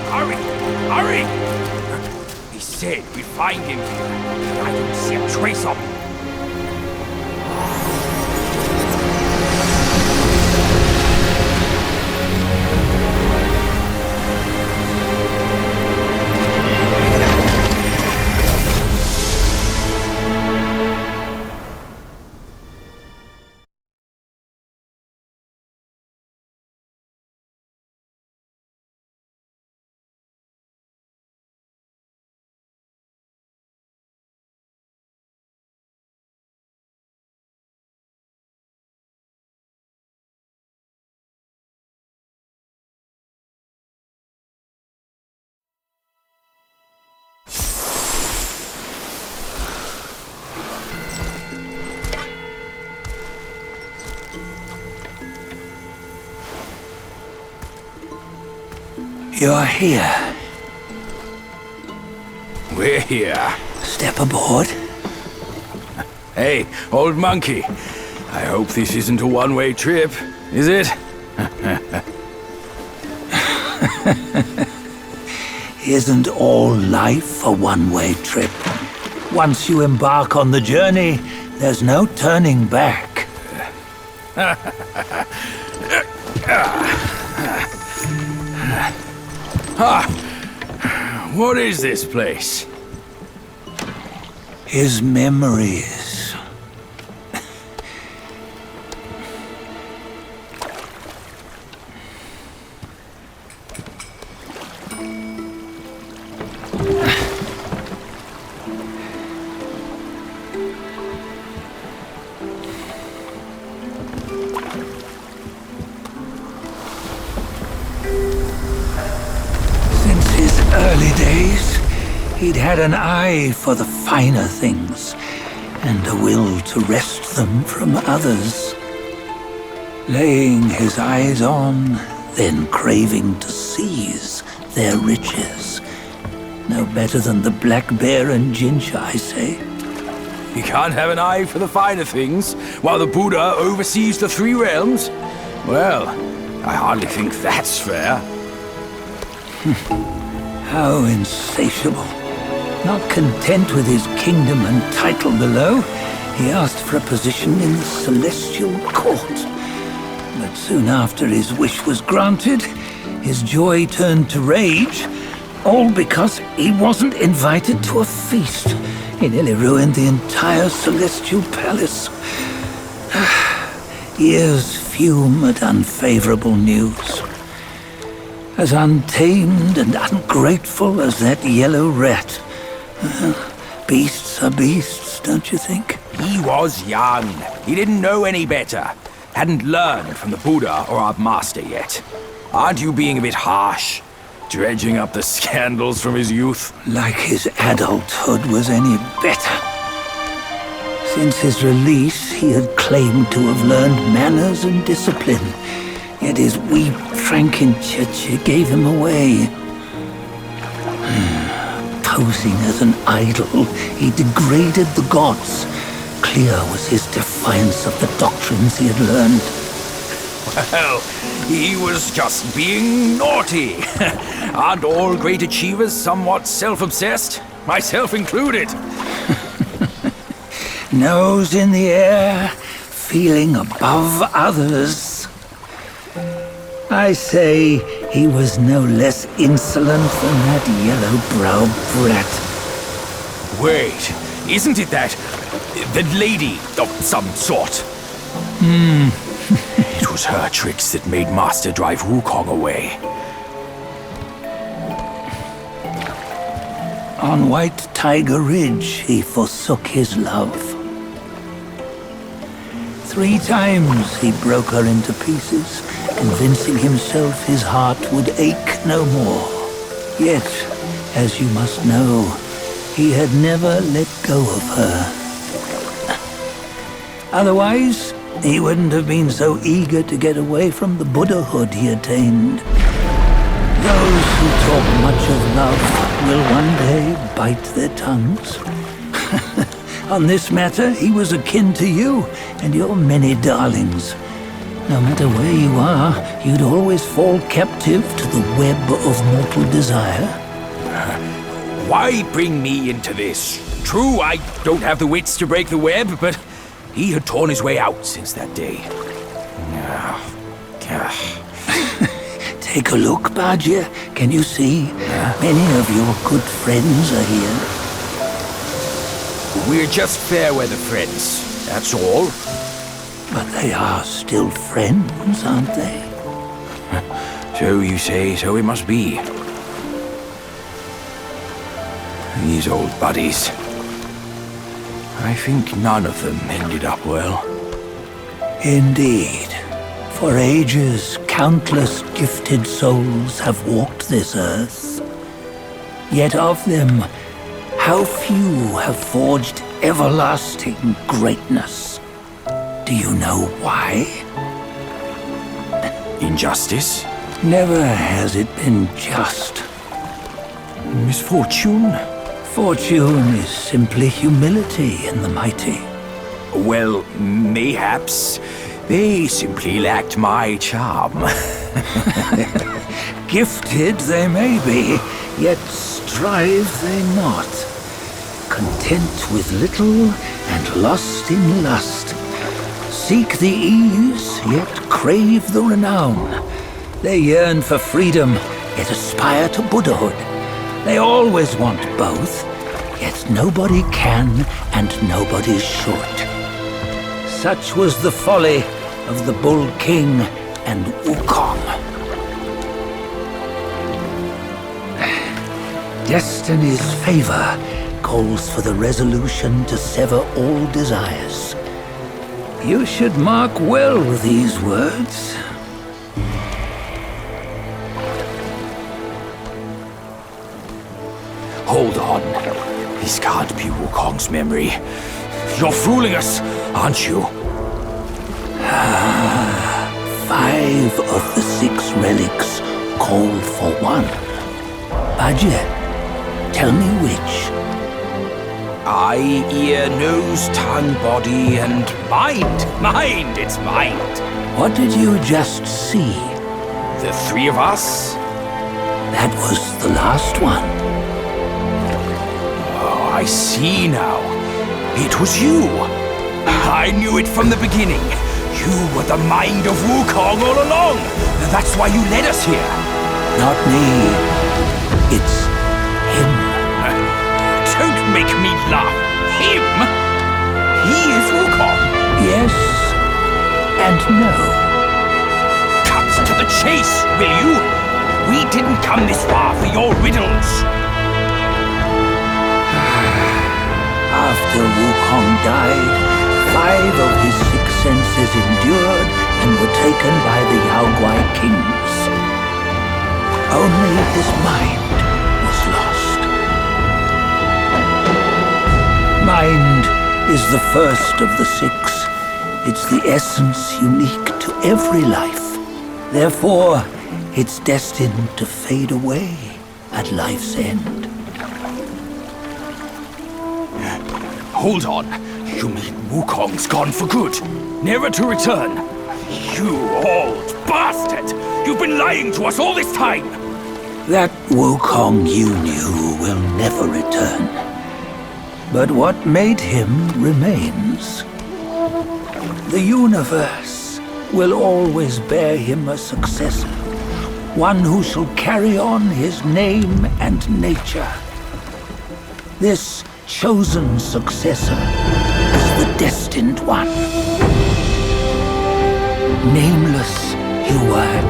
Hurry! Hurry! He said we'd find him here. I don't see a trace of him. You're here. We're here. Step aboard. Hey, old monkey. I hope this isn't a one-way trip, is it? Isn't all life a one-way trip? Once you embark on the journey, there's no turning back. What is this place? His memories. Early days, he'd had an eye for the finer things, and a will to wrest them from others. Laying his eyes on, then craving to seize their riches. No better than the black bear and ginger, I say. You can't have an eye for the finer things, while the Buddha oversees the three realms? Well, I hardly think that's fair. How insatiable. Not content with his kingdom and title below, he asked for a position in the celestial court. But soon after his wish was granted, his joy turned to rage, all because he wasn't invited to a feast. He nearly ruined the entire celestial palace. Ears fume at unfavorable news. As untamed and ungrateful as that yellow rat. Beasts are beasts, don't you think? He was young. He didn't know any better. Hadn't learned from the Buddha or our master yet. Aren't you being a bit harsh? Dredging up the scandals from his youth? Like his adulthood was any better. Since his release, he had claimed to have learned manners and discipline. Yet his weak Frankenchurch gave him away. Posing as an idol, he degraded the gods. Clear was his defiance of the doctrines he had learned. Well, he was just being naughty. Aren't all great achievers somewhat self-obsessed? Myself included. Nose in the air, feeling above others. I say he was no less insolent than that yellow-browed brat. Wait, isn't it that lady of some sort? It was her tricks that made Master drive Wukong away. On White Tiger Ridge, he forsook his love. 3 times he broke her into pieces, convincing himself his heart would ache no more. Yet, as you must know, he had never let go of her. Otherwise, he wouldn't have been so eager to get away from the Buddhahood he attained. Those who talk much of love will one day bite their tongues. On this matter, he was akin to you and your many darlings. No matter where you are, you'd always fall captive to the web of mortal desire. Why bring me into this? True, I don't have the wits to break the web, but he had torn his way out since that day. Take a look, Badger. Can you see? Many of your good friends are here. We're just fair-weather friends, that's all. But they are still friends, aren't they? So you say, so it must be. These old buddies. I think none of them ended up well. Indeed. For ages, countless gifted souls have walked this earth. Yet of them, how few have forged everlasting greatness? Do you know why? Injustice? Never has it been just. Misfortune? Fortune is simply humility in the mighty. Well, mayhaps they simply lacked my charm. Gifted they may be, yet strive they not. Content with little and lost in lust. Seek the ease, yet crave the renown. They yearn for freedom, yet aspire to Buddhahood. They always want both, yet nobody can and nobody should. Such was the folly of the Bull King and Wukong. Destiny's favor calls for the resolution to sever all desires. You should mark well these words. Hold on. This can't be Wukong's memory. You're fooling us, aren't you? 5 of the 6 relics call for one. Badger, tell me which. Eye, ear, nose, tongue, body, and mind. Mind, it's mind. What did you just see? The 3 of us? That was the last one. Oh, I see now. It was you. I knew it from the beginning. You were the mind of Wukong all along. That's why you led us here. Not me. It's him. Don't make me laugh. Him? He is Wukong. Yes and no. Cut to the chase, will you? We didn't come this far for your riddles. After Wukong died, 5 of his 6 senses endured and were taken by the Yaoguai kings. Only his mind was lost. Mind is the first of the 6. It's the essence unique to every life. Therefore, it's destined to fade away at life's end. Hold on. You mean Wukong's gone for good? Never to return? You old bastard! You've been lying to us all this time! That Wukong you knew will never return. But what made him remains. The universe will always bear him a successor. One who shall carry on his name and nature. This chosen successor is the destined one. Nameless you were,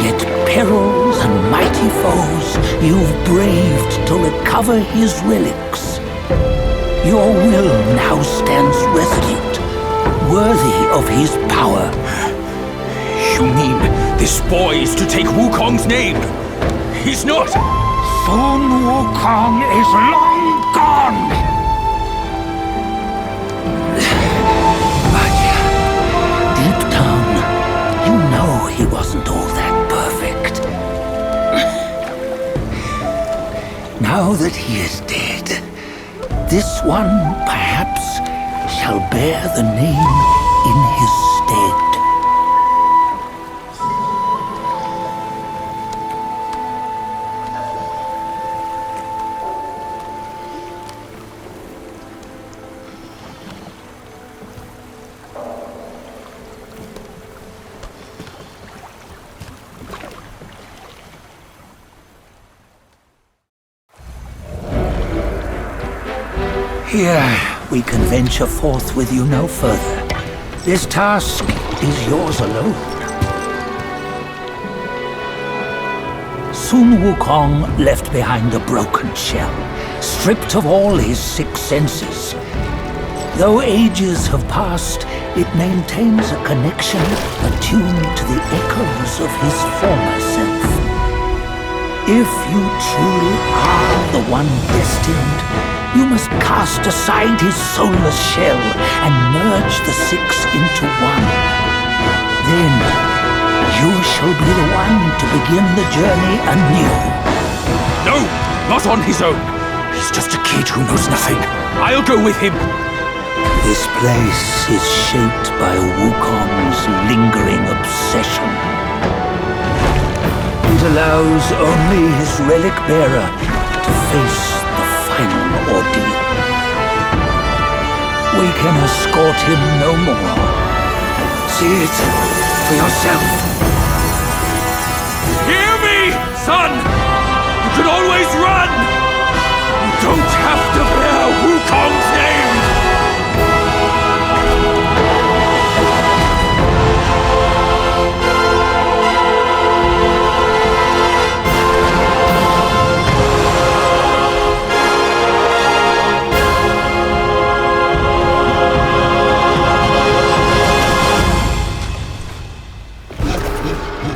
yet perils and mighty foes you've braved to recover his relics. Your will now stands resolute, worthy of his power. You mean this boy is to take Wukong's name? He's not! Sun Wukong is long gone! wasn't all that perfect. Now that he is dead, this one perhaps shall bear the name in his stead. Here, we can venture forth with you no further. This task is yours alone. Soon Wukong left behind a broken shell, stripped of all his 6 senses. Though ages have passed, it maintains a connection attuned to the echoes of his former self. If you truly are the one destined, you must cast aside his soulless shell and merge the 6 into one. Then, you shall be the one to begin the journey anew. No! Not on his own! He's just a kid who knows nothing. I'll go with him! This place is shaped by Wukong's lingering obsession. It allows only his relic bearer to face the final ordeal. We can escort him no more. See it for yourself. Hear me, son! You can always run! You don't have